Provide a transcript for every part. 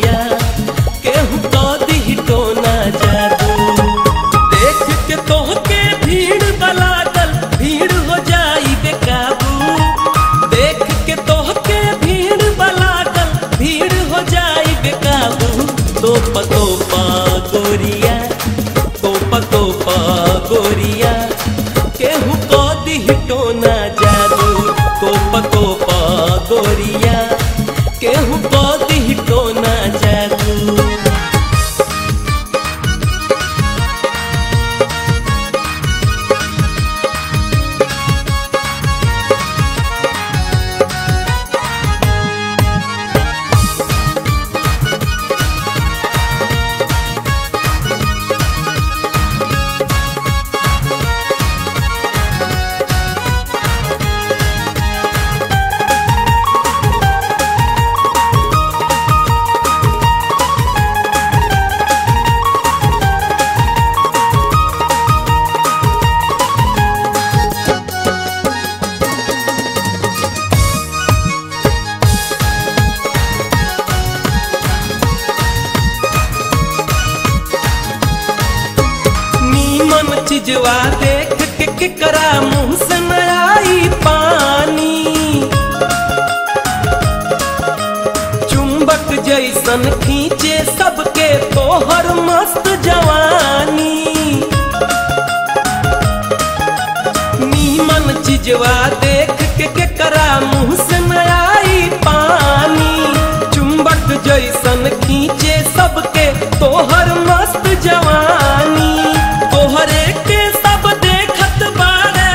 गोरिया केहू तो दी टोना जादू। देख के तोहके भीड़ बलागल भीड़ हो जाई बेकाबू। देख के तोहके भीड़ बलागल भीड़ हो जाई बेकाबू। तोपा तोपा गोरिया तोपा तोपा गोरिया केहू को दी टोना जादू। तोपा तोपा गोरिया केहू को दी टोना जादू। चिजवा देख के करा मुंह से न आई पानी। चुंबक जैसन खींचे सबके तोहर मस्त जवानी। नीमन चिजवा देख के करा मुंह से न आई पानी। चुंबक जैसन खींचे सबके तोहर मस्त जवानी। तोहरे के सब देखत बाड़े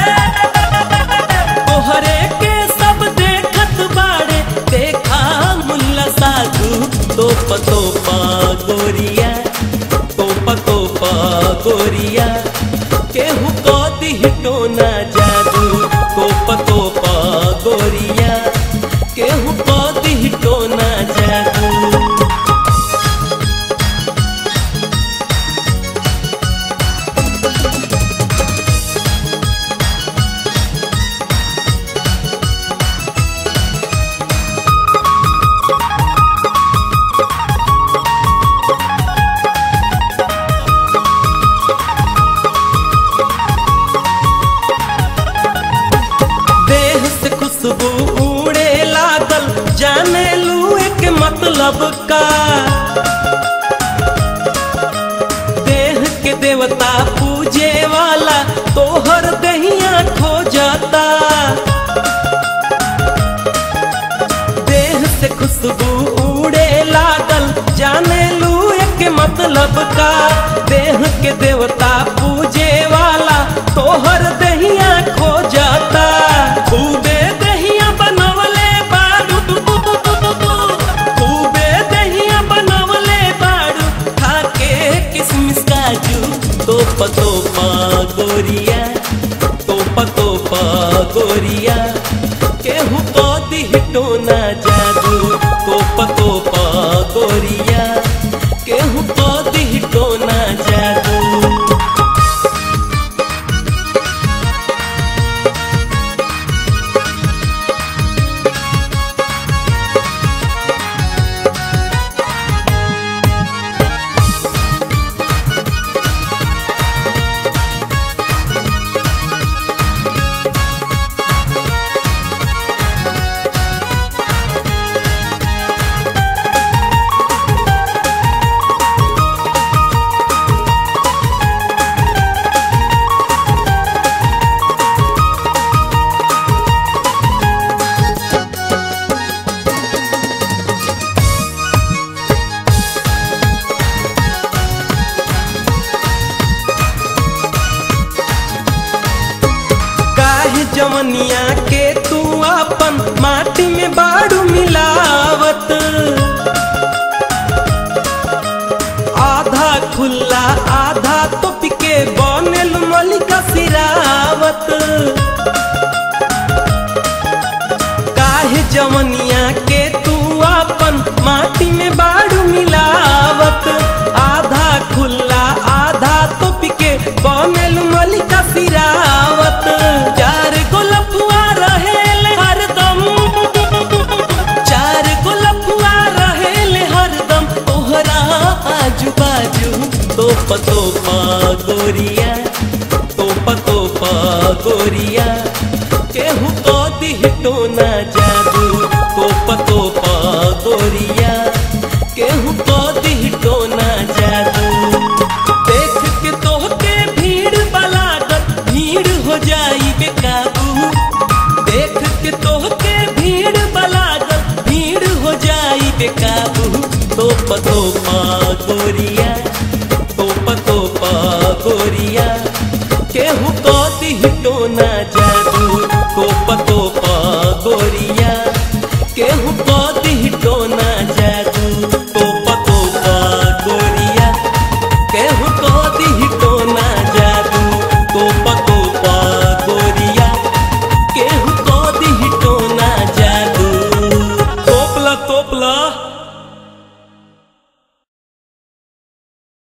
तोहरे के सब देखत बाड़े देखा मुल्ला साधु। तोपा तोपा गोरिया तोपा तोपा गोरिया केहू को दी टोना जादू। तोपा तोपा गोरिया केहू को दी टोना जादू। खुशबू उड़े लागल जाने लू एक मतलब का। देह के देवता पूजे वाला तोहर दहिया खो जाता। देह से खुशबू उड़े लागल जाने लू एक मतलब का। देह के देवता पूजे वाला तोहर दहिया खो जाता। खूबे दहिया बनवले बारू खूबे दहिया बनवले बारू खाके किसमिस काजू। तोपा तोपा गोरिया तोपा तोपा गोरिया केहू को दी टोना जादू। तोपा तोपा गोरिया केहू को दी टोना जादू। जवनिया के तू अपन माटी में बाड़ू मिलावत। आधा खुला आधा तो पिके बनल मलिका सिरावत। काहे जवनिया के तू अपन माटी में बाड़ू मिलावत। आधा खुला आधा तो पिके बनल मलिका सिरावत। चार गो लफुआ रहेले हरदम चार गो लफुआ रहेले हरदम तोपा गोरिया तोपा गोरिया केहू को दिह टोना